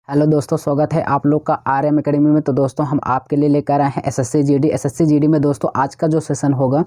Hello दोस्तों, स्वागत है आप लोग का आरएम एकेडमी में। तो दोस्तों हम आपके लिए लेकर आए हैं एसएससी जीडी में। दोस्तों आज का जो सेशन होगा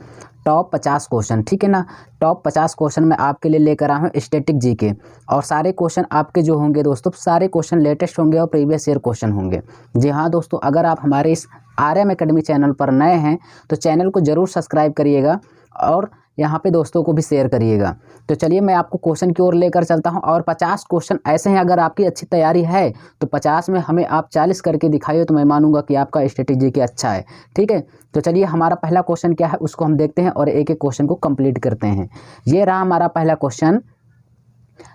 टॉप 50 क्वेश्चन, ठीक है ना। टॉप 50 क्वेश्चन मैं आपके लिए लेकर आया हूँ स्टैटिक जीके, और सारे क्वेश्चन आपके जो होंगे दोस्तों, सारे क्वेश्चन लेटेस्ट होंगे और प्रीवियस ईयर क्वेश्चन होंगे। जी हाँ दोस्तों, अगर आप हमारे इस आरएम एकेडमी चैनल पर नए हैं तो चैनल को ज़रूर सब्सक्राइब करिएगा और यहाँ पे दोस्तों को भी शेयर करिएगा। तो चलिए मैं आपको क्वेश्चन की ओर लेकर चलता हूँ, और 50 क्वेश्चन ऐसे हैं, अगर आपकी अच्छी तैयारी है तो 50 में हमें आप 40 करके दिखाइए तो मैं मानूंगा कि आपका स्ट्रेटेजी के अच्छा है। ठीक है, तो चलिए हमारा पहला क्वेश्चन क्या है उसको हम देखते हैं और एक एक क्वेश्चन को कंप्लीट करते हैं। ये रहा हमारा पहला क्वेश्चन।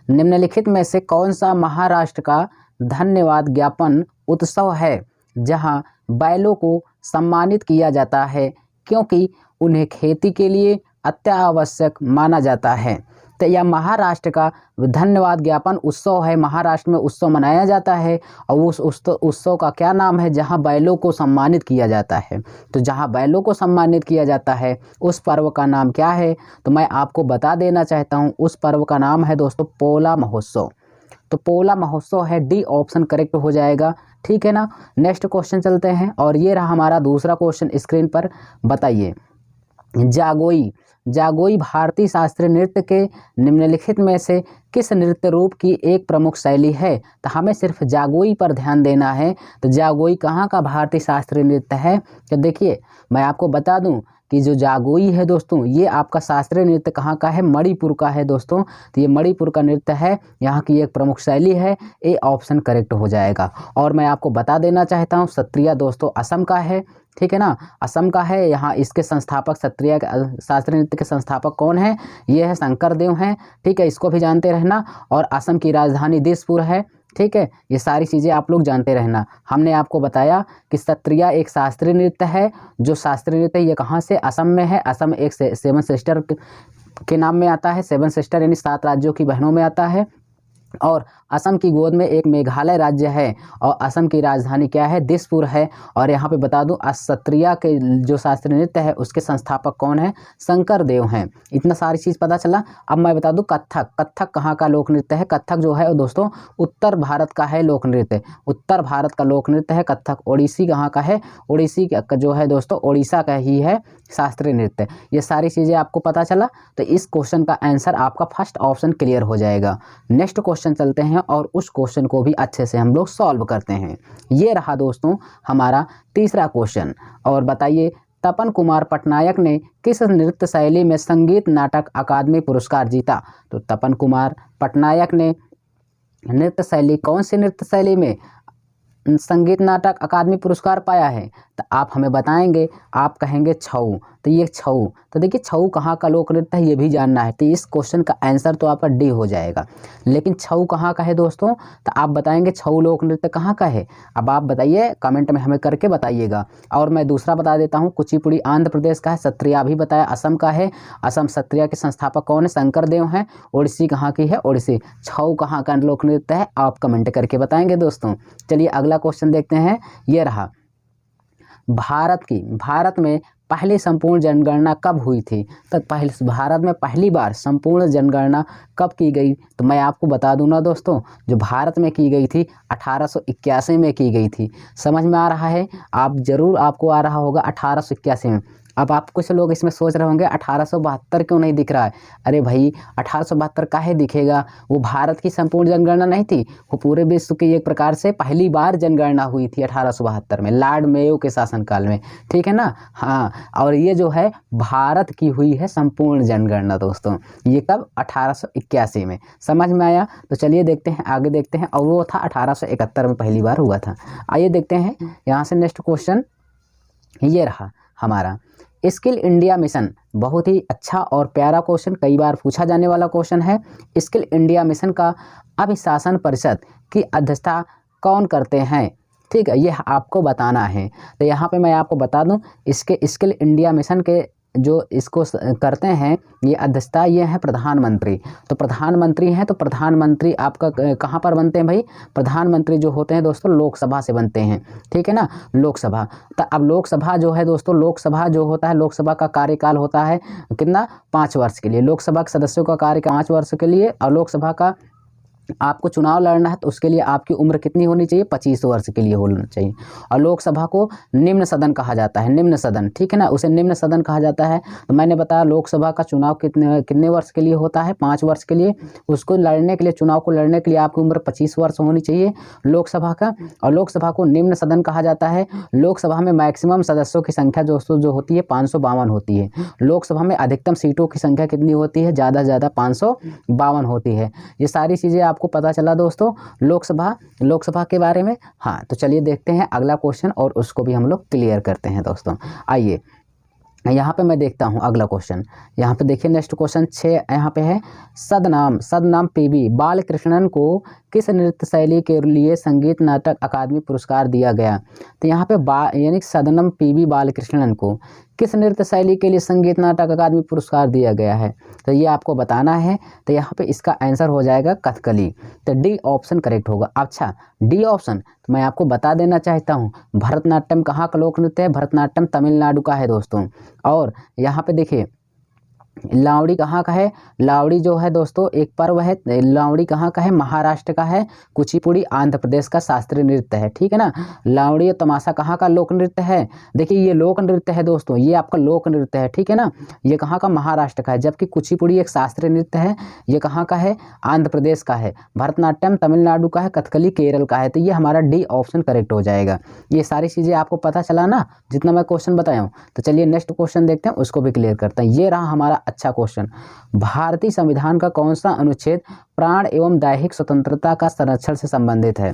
निम्नलिखित में से कौन सा महाराष्ट्र का धन्यवाद ज्ञापन उत्सव है जहाँ बैलों को सम्मानित किया जाता है क्योंकि उन्हें खेती के लिए अत्यावश्यक माना जाता है। तो यह महाराष्ट्र का धन्यवाद ज्ञापन उत्सव है। महाराष्ट्र में उत्सव मनाया जाता है और उस उत्सव का क्या नाम है जहां बैलों को सम्मानित किया जाता है। तो जहां बैलों को सम्मानित किया जाता है उस पर्व का नाम क्या है, तो मैं आपको बता देना चाहता हूं उस पर्व का नाम है दोस्तों पोला महोत्सव। तो पोला महोत्सव है, डी ऑप्शन करेक्ट हो जाएगा। ठीक है ना। नेक्स्ट क्वेश्चन चलते हैं, और ये रहा हमारा दूसरा क्वेश्चन स्क्रीन पर। बताइए, जागोई भारतीय शास्त्रीय नृत्य के निम्नलिखित में से किस नृत्य रूप की एक प्रमुख शैली है। तो हमें सिर्फ जागोई पर ध्यान देना है। तो जागोई कहाँ का भारतीय शास्त्रीय नृत्य है, तो देखिए मैं आपको बता दूं कि जो जागोई है दोस्तों, ये आपका शास्त्रीय नृत्य कहाँ का है, मणिपुर का है दोस्तों। तो ये मणिपुर का नृत्य है, यहाँ की एक प्रमुख शैली है। ए ऑप्शन करेक्ट हो जाएगा। और मैं आपको बता देना चाहता हूँ सत्रिया दोस्तों असम का है। ठीक है ना, असम का है। यहाँ इसके संस्थापक सत्रिया शास्त्रीय नृत्य के संस्थापक कौन है, ये है शंकर देव हैं। ठीक है, इसको भी जानते रहना। और असम की राजधानी दिसपुर है। ठीक है, ये सारी चीज़ें आप लोग जानते रहना। हमने आपको बताया कि सत्रिया एक शास्त्रीय नृत्य है। जो शास्त्रीय नृत्य ये कहाँ से, असम में है। असम एक सेवन सिस्टर के नाम में आता है। सेवन सिस्टर यानी 7 राज्यों की बहनों में आता है। और असम की गोद में एक मेघालय राज्य है, और असम की राजधानी क्या है, दिसपुर है। और यहाँ पे बता दूं सत्रिया के जो शास्त्रीय नृत्य है उसके संस्थापक कौन है, शंकर देव हैं। इतना सारी चीज़ पता चला। अब मैं बता दूं कथक कहाँ का लोक नृत्य है। कथक जो है दोस्तों उत्तर भारत का है लोक नृत्य। उत्तर भारत का लोक नृत्य है कथक। ओडिसी कहाँ का है, ओडिसी का जो है दोस्तों ओडिशा का ही है शास्त्रीय नृत्य। ये सारी चीज़ें आपको पता चला, तो इस क्वेश्चन का आंसर आपका फर्स्ट ऑप्शन क्लियर हो जाएगा। नेक्स्ट क्वेश्चन चलते हैं और उस क्वेश्चन को भी अच्छे से हम लोग सॉल्व करते हैं। ये रहा दोस्तों हमारा तीसरा क्वेश्चन। और बताइए, तपन कुमार पटनायक ने किस नृत्य शैली में संगीत नाटक अकादमी पुरस्कार जीता। तो तपन कुमार पटनायक ने नृत्य शैली, कौन सी नृत्य शैली में संगीत नाटक अकादमी पुरस्कार पाया है, तो आप हमें बताएंगे। आप कहेंगे छऊ। तो ये छऊ, तो देखिए छऊ कहाँ का लोक नृत्य है ये भी जानना है। तो इस क्वेश्चन का आंसर तो आपका डी हो जाएगा। लेकिन छऊ कहाँ का है दोस्तों, तो आप बताएंगे छऊ लोक नृत्य कहाँ का है। अब आप बताइए, कमेंट में हमें करके बताइएगा। और मैं दूसरा बता देता हूँ, कुचिपुड़ी आंध्र प्रदेश का है। सत्रिया भी बताया असम का है। असम सत्रिया के संस्थापक कौन है, शंकर देव हैं। ओडिसी कहाँ की है, ओडिसी। छऊ कहाँ का लोक नृत्य है, आप कमेंट करके बताएंगे दोस्तों। चलिए अगला क्वेश्चन देखते हैं। ये रहा, भारत में पहली संपूर्ण जनगणना कब हुई थी। तो भारत में पहली बार संपूर्ण जनगणना कब की गई, तो मैं आपको बता दूं ना दोस्तों, जो भारत में की गई थी 1881 में की गई थी। समझ में आ रहा है, आप जरूर आपको आ रहा होगा 1881 में। अब आप कुछ लोग इसमें सोच रहे होंगे 1872 क्यों नहीं दिख रहा है। अरे भाई 1872 काहे दिखेगा, वो भारत की संपूर्ण जनगणना नहीं थी, वो पूरे विश्व की एक प्रकार से पहली बार जनगणना हुई थी 1872 में, लॉर्ड मेयो के शासनकाल में। ठीक है ना। हाँ, और ये जो है भारत की हुई है संपूर्ण जनगणना दोस्तों, ये कब, 1881 में। समझ में आया। तो चलिए देखते हैं, आगे देखते हैं। और वो था 1871 में पहली बार हुआ था। आइए देखते हैं यहाँ से नेक्स्ट क्वेश्चन। ये रहा हमारा स्किल इंडिया मिशन। बहुत ही अच्छा और प्यारा क्वेश्चन, कई बार पूछा जाने वाला क्वेश्चन है। स्किल इंडिया मिशन का अभिशासन परिषद की अध्यक्षता कौन करते हैं। ठीक है, ये आपको बताना है। तो यहाँ पे मैं आपको बता दूं, इसके स्किल इंडिया मिशन के जो इसको करते हैं ये अध्यक्षता, ये है प्रधानमंत्री। तो प्रधानमंत्री हैं, तो प्रधानमंत्री आपका कहाँ पर बनते हैं भाई, प्रधानमंत्री जो होते हैं दोस्तों लोकसभा से बनते हैं। ठीक है ना, लोकसभा। तो अब लोकसभा जो है दोस्तों, लोकसभा जो होता है, लोकसभा का कार्यकाल होता है कितना, 5 वर्ष के लिए। लोकसभा के सदस्यों का कार्यकाल 5 वर्ष के लिए, और लोकसभा का आपको चुनाव लड़ना है तो उसके लिए आपकी उम्र कितनी होनी चाहिए, 25 वर्ष के लिए होना चाहिए। और लोकसभा को निम्न सदन कहा जाता है, निम्न सदन, ठीक है ना, उसे निम्न सदन कहा जाता है। तो मैंने बताया लोकसभा का चुनाव कितने कितने वर्ष के लिए होता है, 5 वर्ष के लिए। उसको लड़ने के लिए, चुनाव को लड़ने के लिए आपकी उम्र 25 वर्ष होनी चाहिए लोकसभा का। और लोकसभा को निम्न सदन कहा जाता है। लोकसभा में मैक्सिमम सदस्यों की संख्या दोस्तों जो होती है 552 होती है। लोकसभा में अधिकतम सीटों की संख्या कितनी होती है, ज़्यादा से ज़्यादा 552 होती है। ये सारी चीज़ें आपको पता चला दोस्तों लोकसभा के बारे में। हाँ, तो चलिए देखते हैं अगला क्वेश्चन और उसको भी हम लोग क्लियर करते हैं दोस्तों। आइए यहाँ पे मैं देखता हूँ अगला क्वेश्चन। यहाँ पे देखिए नेक्स्ट क्वेश्चन 6 यहाँ पे है, सदनाम पीबी बालकृष्णन को किस नृत्य शैली के लिए संगीत नाटक अकादमी पुरस्कार दिया गया। तो यहाँ पे यानी सदनम पीबी बालकृष्णन को किस नृत्य शैली के लिए संगीत नाटक अकादमी पुरस्कार दिया गया है, तो ये आपको बताना है। तो यहाँ पे इसका आंसर हो जाएगा कथकली। तो डी ऑप्शन करेक्ट होगा। अच्छा, डी ऑप्शन तो मैं आपको बता देना चाहता हूँ, भरतनाट्यम कहाँ का लोक नृत्य है, भरतनाट्यम तमिलनाडु का है दोस्तों। और यहाँ पे देखिए लावड़ी कहाँ का है, लावड़ी जो है दोस्तों एक पर्व है, लावड़ी कहाँ का है, महाराष्ट्र का है। कुचिपुड़ी आंध्र प्रदेश का शास्त्रीय नृत्य है, ठीक है ना। लावड़ी और तमाशा कहाँ का लोक नृत्य है, देखिए ये लोक नृत्य है दोस्तों, ये आपका लोक नृत्य है, ठीक है ना। ये कहाँ का, महाराष्ट्र का है। जबकि कुचिपुड़ी एक शास्त्रीय नृत्य है, ये कहाँ का है, आंध्र प्रदेश का है। भरतनाट्यम तमिलनाडु का है, कथकली केरल का है। तो ये हमारा डी ऑप्शन करेक्ट हो जाएगा। ये सारी चीज़ें आपको पता चला ना, जितना मैं क्वेश्चन बताया हूँ। तो चलिए नेक्स्ट क्वेश्चन देखते हैं, उसको भी क्लियर करते हैं। ये रहा हमारा अच्छा क्वेश्चन। भारतीय संविधान का कौन सा अनुच्छेद प्राण एवं दैहिक स्वतंत्रता का संरक्षण से संबंधित है।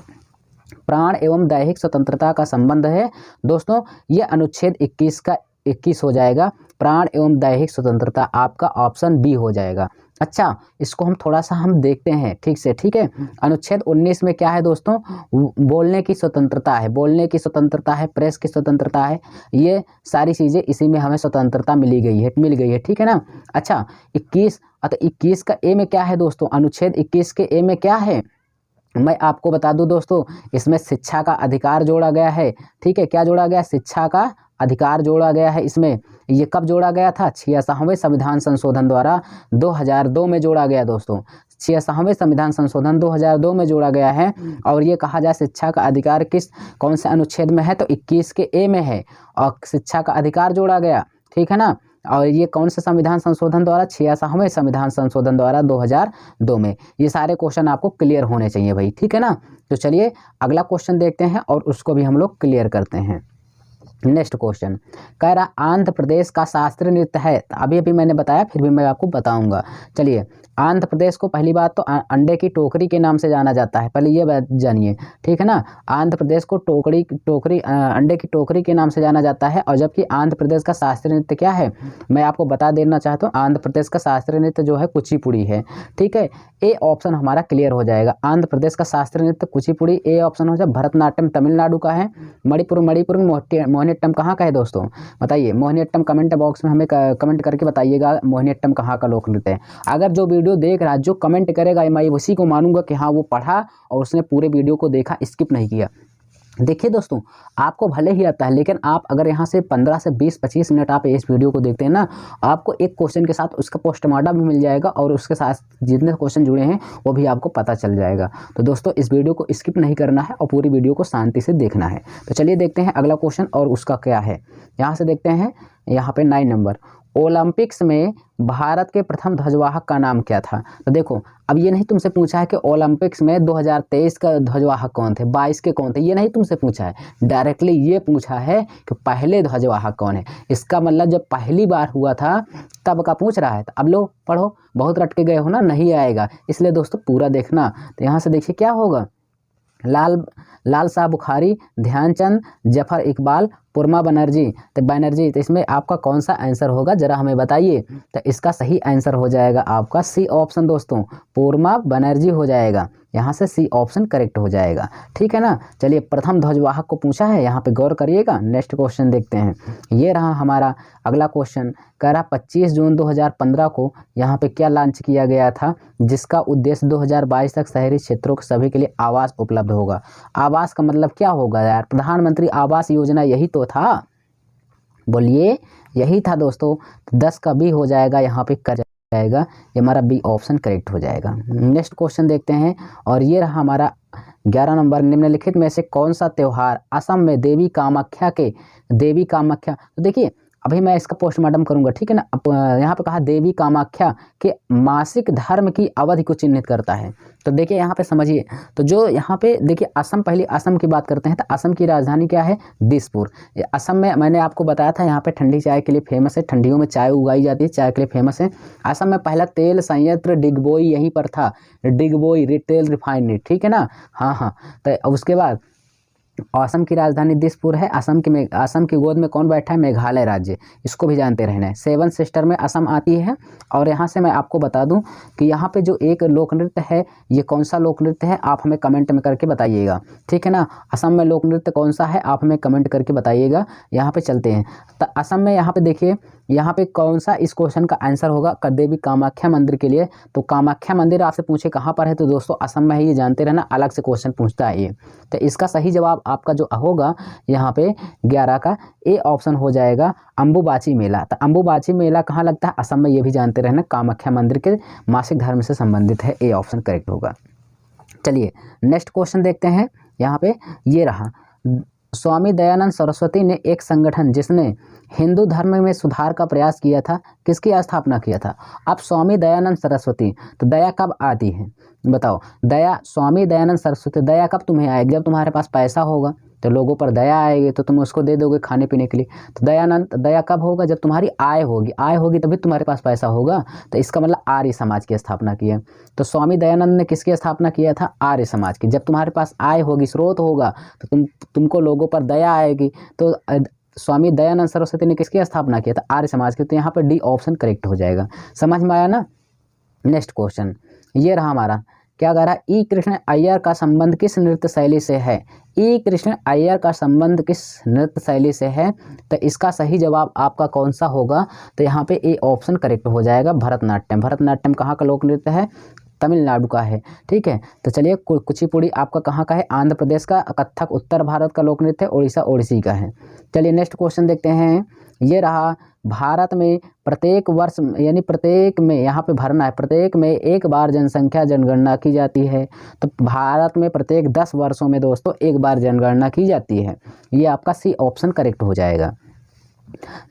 प्राण एवं दैहिक स्वतंत्रता का संबंध है दोस्तों, ये अनुच्छेद 21 का 21 हो जाएगा। प्राण एवं दैहिक स्वतंत्रता आपका ऑप्शन बी हो जाएगा। अच्छा, इसको हम थोड़ा सा हम देखते हैं ठीक से, ठीक है। अनुच्छेद 19 में क्या है दोस्तों, बोलने की स्वतंत्रता है, बोलने की स्वतंत्रता है, प्रेस की स्वतंत्रता है। ये सारी चीज़ें इसी में हमें स्वतंत्रता मिल गई है, ठीक है ना। अच्छा, 21 का ए में क्या है दोस्तों, अनुच्छेद 21 के ए में क्या है, मैं आपको बता दूं दोस्तों, इसमें शिक्षा का अधिकार जोड़ा गया है, ठीक है। क्या जोड़ा गया, शिक्षा का अधिकार जोड़ा गया है इसमें। ये कब जोड़ा गया था, 66वें संविधान संशोधन द्वारा 2002 में जोड़ा गया दोस्तों। 66वें संविधान संशोधन 2002 में जोड़ा गया है। और ये कहा जाए शिक्षा का अधिकार कौन से अनुच्छेद में है, तो 21 के ए में है। और शिक्षा का अधिकार जोड़ा गया, ठीक है ना। और ये कौन से संविधान संशोधन द्वारा, 66वें संविधान संशोधन द्वारा 2002 में। ये सारे क्वेश्चन आपको क्लियर होने चाहिए भाई, ठीक है ना। तो चलिए अगला क्वेश्चन देखते हैं और उसको भी हम लोग क्लियर करते हैं। नेक्स्ट क्वेश्चन कह रहा आंध्र प्रदेश का शास्त्रीय नृत्य है, अभी अभी मैंने बताया, फिर भी मैं आपको बताऊंगा। चलिए, आंध्र प्रदेश को पहली बात तो अंडे की टोकरी के नाम से जाना जाता है, पहले ये बात जानिए, ठीक है ना। आंध्र प्रदेश को अंडे की टोकरी के नाम से जाना जाता है। और जबकि आंध्र प्रदेश का शास्त्रीय नृत्य क्या है, मैं आपको बता देना चाहता हूँ, आंध्र प्रदेश का शास्त्रीय नृत्य जो है कुचिपुड़ी है, ठीक है। ए ऑप्शन हमारा क्लियर हो जाएगा। आंध्र प्रदेश का शास्त्रीय नृत्य कुचिपुड़ी, ए ऑप्शन हो जाए। भरतनाट्यम तमिलनाडु का है। मणिपुर मोहिनीअट्टम कहाँ का है दोस्तों, बताइए। मोहिनीअट्टम कमेंट बॉक्स में हमें कमेंट करके बताइएगा मोहिनीअट्टम कहाँ का लोक नृत्य है। अगर जो वीडियो देख रहा है, जो कमेंट करेगा, मैं उसी को मानूंगा कि हाँ वो पढ़ा और उसने पूरे वीडियो को देखा, स्किप नहीं किया। देखिए दोस्तों, आपको भले ही आता है, लेकिन आप अगर यहाँ से 15 से 20-25 मिनट आप इस वीडियो को देखते हैं ना, आपको एक क्वेश्चन के साथ उसका पोस्टमार्टम भी मिल जाएगा और उसके साथ जितने क्वेश्चन जुड़े हैं वो भी आपको पता चल जाएगा। तो दोस्तों इस वीडियो को स्किप नहीं करना है और पूरी वीडियो को शांति से देखना है। तो चलिए देखते हैं अगला क्वेश्चन और उसका क्या है। यहाँ से देखते हैं, यहाँ पे 9 नंबर, ओलंपिक्स में भारत के प्रथम ध्वजवाहक का नाम क्या था। तो देखो, अब ये नहीं तुमसे पूछा है कि ओलंपिक्स में 2023 का ध्वजवाहक कौन थे, 22 के कौन थे, ये नहीं तुमसे पूछा है। डायरेक्टली ये पूछा है कि पहले ध्वजवाहक कौन है। इसका मतलब जब पहली बार हुआ था तब का पूछ रहा है। तो अब लो पढ़ो, बहुत रट के गए हो ना, नहीं आएगा, इसलिए दोस्तों पूरा देखना। तो यहाँ से देखिए क्या होगा, लाल शाह बुखारी, ध्यानचंद, जफर इकबाल, पुरमा बनर्जी। तो इसमें आपका कौन सा आंसर होगा जरा हमें बताइए। तो इसका सही आंसर हो जाएगा आपका सी ऑप्शन दोस्तों, पुरमा बनर्जी हो जाएगा। यहाँ से सी ऑप्शन करेक्ट हो जाएगा, ठीक है ना। चलिए, प्रथम ध्वजवाहक को पूछा है, यहाँ पे गौर करिएगा। नेक्स्ट क्वेश्चन देखते हैं। ये रहा हमारा अगला क्वेश्चन, कह रहा 25 जून 2015 को यहाँ पे क्या लॉन्च किया गया था, जिसका उद्देश्य 2022 तक शहरी क्षेत्रों के सभी के लिए आवास उपलब्ध होगा। आवास का मतलब क्या होगा यार, प्रधानमंत्री आवास योजना यही तो था, बोलिए, यही था दोस्तों। 10 का भी हो जाएगा यहाँ पे जाएगा, ये हमारा बी ऑप्शन करेक्ट हो जाएगा। नेक्स्ट क्वेश्चन देखते हैं, और ये रहा हमारा 11 नंबर, निम्नलिखित में से कौन सा त्यौहार असम में देवी कामाख्या तो देखिए अभी मैं इसका पोस्टमार्टम करूंगा, ठीक है ना। यहाँ पे कहा देवी कामाख्या के मासिक धर्म की अवधि को चिन्हित करता है। तो देखिए यहाँ पे समझिए, तो जो यहाँ पे देखिए असम, पहले असम की बात करते हैं, तो असम की राजधानी क्या है, दिसपुर। असम में मैंने आपको बताया था यहाँ पे ठंडी चाय के लिए फेमस है, ठंडियों में चाय उगाई जाती है, चाय के लिए फेमस है। असम में पहला तेल संयंत्र डिगबोई यहीं पर था, डिगबोई रिटेल रिफाइनरी, ठीक है ना। हाँ, तो उसके बाद असम की राजधानी दिसपुर है। असम की गोद में कौन बैठा है, मेघालय राज्य, इसको भी जानते रहना है। 7 सिस्टर में असम आती है। और यहाँ से मैं आपको बता दूं कि यहाँ पे जो एक लोक नृत्य है, ये कौन सा लोक नृत्य है, आप हमें कमेंट में करके बताइएगा, ठीक है ना। असम में लोक नृत्य कौन सा है, आप हमें कमेंट करके बताइएगा। यहाँ पे चलते हैं, तो असम में यहाँ पे देखिए, यहाँ पे कौन सा इस क्वेश्चन का आंसर होगा, देवी कामाख्या मंदिर के लिए। तो कामाख्या मंदिर आपसे पूछे कहाँ पर है, तो दोस्तों असम में है, ये जानते रहना, अलग से क्वेश्चन पूछता है ये। तो इसका सही जवाब आपका जो होगा यहाँ पे 11 का ए ऑप्शन हो जाएगा, अम्बुबाची मेला। तो अम्बुबाची मेला कहाँ लगता है, असम में, ये भी जानते रहना, कामाख्या मंदिर के मासिक धर्म से संबंधित है, ए ऑप्शन करेक्ट होगा। चलिए नेक्स्ट क्वेश्चन देखते हैं। यहाँ पे ये रहा, स्वामी दयानंद सरस्वती ने एक संगठन जिसने हिंदू धर्म में सुधार का प्रयास किया था, किसकी स्थापना किया था। अब स्वामी दयानंद सरस्वती, तो दया कब आती है बताओ, दया, स्वामी दयानंद सरस्वती, दया कब तुम्हें आएगी, जब तुम्हारे पास पैसा होगा तो लोगों पर दया आएगी, तो तुम उसको दे दोगे खाने पीने के लिए। तो दया कब होगा, जब तुम्हारी आय होगी तभी तुम्हारे पास पैसा होगा। तो इसका मतलब आर्य समाज की स्थापना की है। तो स्वामी दयानंद ने किसकी स्थापना किया था, आर्य समाज की। जब तुम्हारे पास आय होगी, स्रोत होगा, तो तुमको लोगों पर दया आएगी। तो स्वामी दयानंद सरस्वती ने किसकी स्थापना किया था, आर्य समाज की। तो यहाँ पर डी ऑप्शन करेक्ट हो जाएगा। समझ में आया ना। नेक्स्ट क्वेश्चन ये रहा हमारा, क्या कह रहा है, ई कृष्ण अय्यर का संबंध किस नृत्य शैली से है। ई कृष्ण अय्यर का संबंध किस नृत्य शैली से है, तो इसका सही जवाब आपका कौन सा होगा, तो यहाँ पे ए ऑप्शन करेक्ट हो जाएगा, भरतनाट्यम। भरतनाट्यम कहाँ का लोक नृत्य है, तमिलनाडु का है, ठीक है। तो चलिए कुचिपुड़ी आपका कहाँ का है, आंध्र प्रदेश का। कथक उत्तर भारत का लोक नृत्य है, उड़ीसा ओडिसी का है। चलिए नेक्स्ट क्वेश्चन देखते हैं। ये रहा, भारत में प्रत्येक वर्ष, यानी प्रत्येक में, यहाँ पे भरना है, प्रत्येक में एक बार जनसंख्या जनगणना की जाती है। तो भारत में प्रत्येक 10 वर्षों में दोस्तों एक बार जनगणना की जाती है, ये आपका सी ऑप्शन करेक्ट हो जाएगा।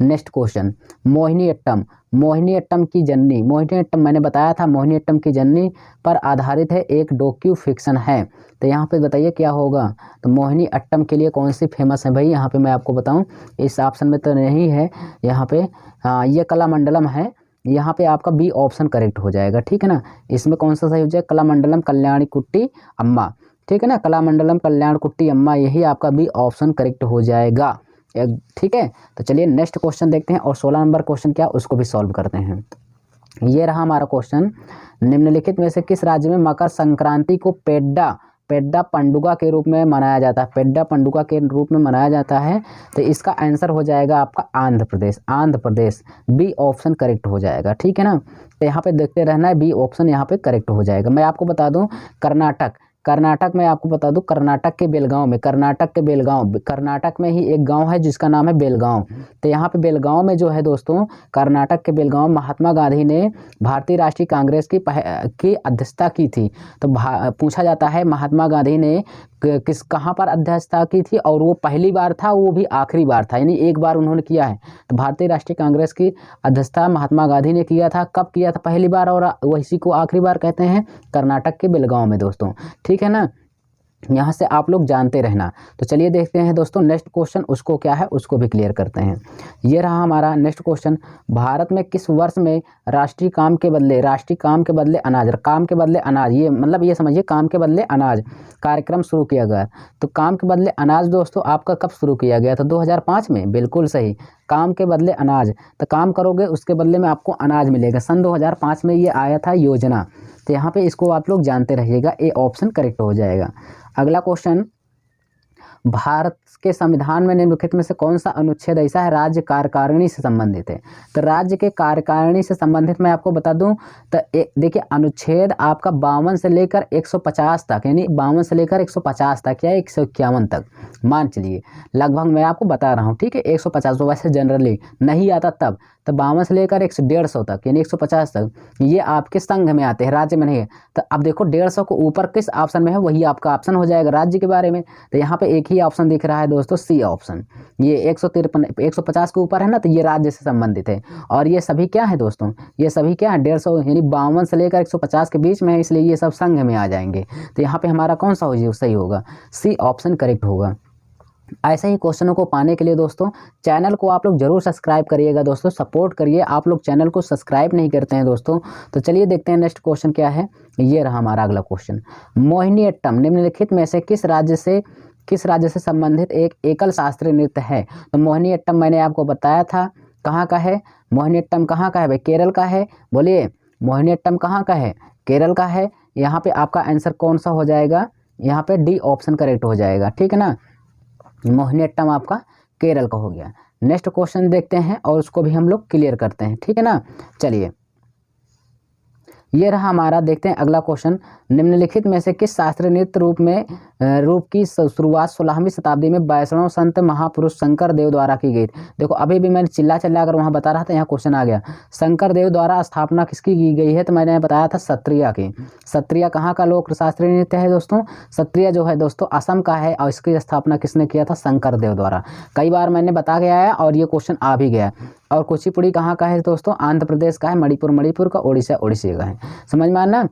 नेक्स्ट क्वेश्चन, मोहिनीअट्टम की जननी, मोहिनीअट्टम मैंने बताया था, मोहिनीअट्टम की जननी पर आधारित है, एक डॉक्यू फिक्शन है। तो यहाँ पे बताइए क्या होगा, तो मोहिनीअट्टम के लिए कौन सी फेमस है भाई, यहाँ पे मैं आपको बताऊँ, इस ऑप्शन में तो नहीं है यहाँ पे। हाँ, ये कलामंडलम है, यहाँ पे आपका बी ऑप्शन करेक्ट हो जाएगा, ठीक है ना। इसमें कौन सा सही हो जाएगा, कलामंडलम कल्याणी कुट्टी अम्मा, ठीक है ना, कलामंडलम कल्याण कुट्टी अम्मा, यही आपका बी ऑप्शन करेक्ट हो जाएगा, ठीक है। तो चलिए नेक्स्ट क्वेश्चन देखते हैं, और 16 नंबर क्वेश्चन क्या, उसको भी सॉल्व करते हैं। ये रहा हमारा क्वेश्चन, निम्नलिखित में से किस राज्य में मकर संक्रांति को पेड्डा पंडुगा के रूप में मनाया जाता है, पेड्डा पंडुगा के रूप में मनाया जाता है। तो इसका आंसर हो जाएगा आपका Andhra Pradesh, B option correct हो जाएगा, ठीक है ना। तो यहाँ पे देखते रहना है, बी ऑप्शन यहाँ पे करेक्ट हो जाएगा। मैं आपको बता दूं, कर्नाटक में आपको बता दूं, कर्नाटक में ही एक गांव है जिसका नाम है बेलगांव। तो यहाँ पे बेलगांव में जो है दोस्तों, कर्नाटक के बेलगांव, महात्मा गांधी ने भारतीय राष्ट्रीय कांग्रेस की अध्यक्षता की थी। तो पूछा जाता है महात्मा गांधी ने कहाँ पर अध्यक्षता की थी, और वो पहली बार था, वो भी आखिरी बार था, यानी एक बार उन्होंने किया है। तो भारतीय राष्ट्रीय कांग्रेस की अध्यक्षता महात्मा गांधी ने किया था, कब किया था, पहली बार, और इसी को आखिरी बार कहते हैं, कर्नाटक के बेलगांव में दोस्तों, ठीक है ना। यहाँ से आप लोग जानते रहना। तो चलिए देखते हैं दोस्तों नेक्स्ट क्वेश्चन, उसको क्या है उसको भी क्लियर करते हैं। ये रहा हमारा नेक्स्ट क्वेश्चन, भारत में किस वर्ष में राष्ट्रीय काम के बदले अनाज, ये मतलब ये समझिए, काम के बदले अनाज कार्यक्रम शुरू किया गया। तो काम के बदले अनाज दोस्तों आपका कब शुरू किया गया था, 2005 में, बिल्कुल सही, काम के बदले अनाज। तो काम करोगे उसके बदले में आपको अनाज मिलेगा, सन 2005 में ये आया था योजना। तो यहाँ पे इसको आप लोग जानते रहिएगा, ए ऑप्शन करेक्ट हो जाएगा। अगला क्वेश्चन, भारत के संविधान में निम्नलिखित में से कौन सा अनुच्छेद ऐसा है राज्य कार्यकारिणी से संबंधित है। तो राज्य के कार्यकारिणी से संबंधित मैं आपको बता दूं, तो देखिए अनुच्छेद आपका 52 से लेकर 150 तक, यानी 52 से लेकर 150 तक या 151 तक मान चलिए, लगभग मैं आपको बता रहा हूं, ठीक है। 150 तो वैसे जनरली नहीं आता तब, तो 52 से लेकर 150 तक यानी 150 तक ये आपके संघ में आते हैं, राज्य में नहीं है। तो अब देखो 150 को ऊपर किस ऑप्शन में है, वही आपका ऑप्शन हो जाएगा राज्य के बारे में। तो यहाँ पे एक ही ऑप्शन दिख रहा है दोस्तों, सी ऑप्शन। ये 153 150 के ऊपर है ना, तो ये राज्य से संबंधित है। और ये सभी क्या है दोस्तों, ये सभी क्या है 150 यानी 52 से लेकर 150 के बीच में है, इसलिए ये सब संघ में आ जाएंगे। तो यहाँ पे हमारा कौन सा हो सही होगा, सी ऑप्शन करेक्ट होगा। ऐसे ही क्वेश्चनों को पाने के लिए दोस्तों चैनल को आप लोग जरूर सब्सक्राइब करिएगा दोस्तों, सपोर्ट करिए। आप लोग चैनल को सब्सक्राइब नहीं करते हैं दोस्तों। तो चलिए देखते हैं नेक्स्ट क्वेश्चन क्या है। ये रहा हमारा अगला क्वेश्चन। मोहिनीअट्टम निम्नलिखित में से किस राज्य से संबंधित एक एकल शास्त्रीय नृत्य है। तो मोहिनीअट्टम मैंने आपको बताया था कहाँ का है, मोहिनीअट्टम कहाँ का है भाई, केरल का है। बोलिए मोहिनीअट्टम कहाँ का है, केरल का है। यहाँ पे आपका आंसर कौन सा हो जाएगा, यहाँ पे डी ऑप्शन करेक्ट हो जाएगा, ठीक है ना। मोहिनीअट्टम आपका केरल का हो गया। नेक्स्ट क्वेश्चन देखते हैं और उसको भी हम लोग क्लियर करते हैं, ठीक है ना। चलिए ये रहा हमारा, देखते हैं अगला क्वेश्चन। निम्नलिखित में से किस शास्त्रीय नृत्य रूप की शुरुआत 16वीं शताब्दी में वैष्णव संत महापुरुष शंकर देव द्वारा की गई। देखो अभी भी मैंने चिल्ला कर वहाँ बता रहा था, यहाँ क्वेश्चन आ गया। शंकर देव द्वारा स्थापना किसकी की गई है, तो मैंने बताया था सत्रिया की। सत्रिया कहाँ का लोक शास्त्रीय नृत्य है दोस्तों, सत्रिया जो है दोस्तों असम का है, और इसकी स्थापना किसने किया था, शंकर देव द्वारा। कई बार मैंने बता गया है और ये क्वेश्चन आ भी गया। और कुचिपुड़ी कहाँ का है दोस्तों, आंध्र प्रदेश का है, मणिपुर का, उड़ीसा का है। समझ में आना,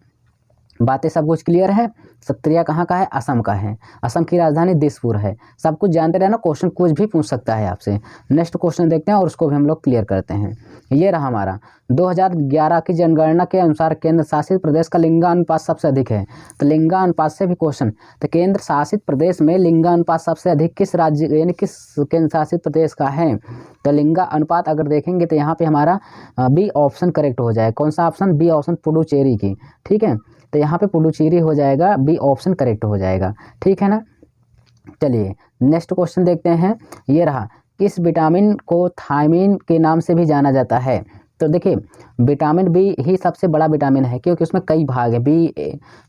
बातें सब कुछ क्लियर है। सत्रिया कहाँ का है, असम का है, असम की राजधानी दिसपुर है। सब कुछ जानते रहना, क्वेश्चन कुछ भी पूछ सकता है आपसे। नेक्स्ट क्वेश्चन देखते हैं और उसको भी हम लोग क्लियर करते हैं। ये रहा हमारा 2011 की जनगणना के अनुसार केंद्र शासित प्रदेश का लिंगानुपात सबसे अधिक है। तो लिंगानुपात से भी क्वेश्चन, तो केंद्र शासित प्रदेश में लिंगानुपात सबसे अधिक किस राज्य यानी किस केंद्र शासित प्रदेश का है। तो लिंगा अनुपात अगर देखेंगे तो यहाँ पे हमारा बी ऑप्शन करेक्ट हो जाए। कौन सा ऑप्शन, बी ऑप्शन, पुडुचेरी की, ठीक है। तो यहाँ पे पुडुचेरी हो जाएगा, बी ऑप्शन करेक्ट हो जाएगा, ठीक है ना। चलिए नेक्स्ट क्वेश्चन देखते हैं। ये रहा, किस विटामिन को थायमीन के नाम से भी जाना जाता है। तो देखिए विटामिन बी ही सबसे बड़ा विटामिन है, क्योंकि उसमें कई भाग है, बी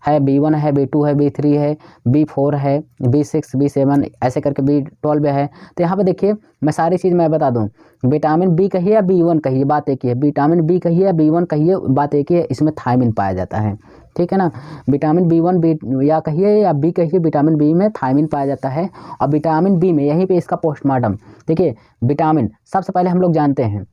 है, B1 है, B2 है, B3 है, B4 है, B6, B7 ऐसे करके B12 है। तो यहाँ पे देखिए मैं सारी चीज़ मैं बता दूँ, विटामिन बी कहिए या B1 कहिए बात एक ही है, विटामिन बी कहिए या B1 कहिए बात एक ही है, इसमें थायमीन पाया जाता है, ठीक है ना। विटामिन B1 बी या कहिए या बी कहिए, विटामिन बी में थायमीन पाया जाता है। और विटामिन बी में यहीं पे इसका पोस्टमार्टम, देखिए विटामिन सबसे पहले हम लोग जानते हैं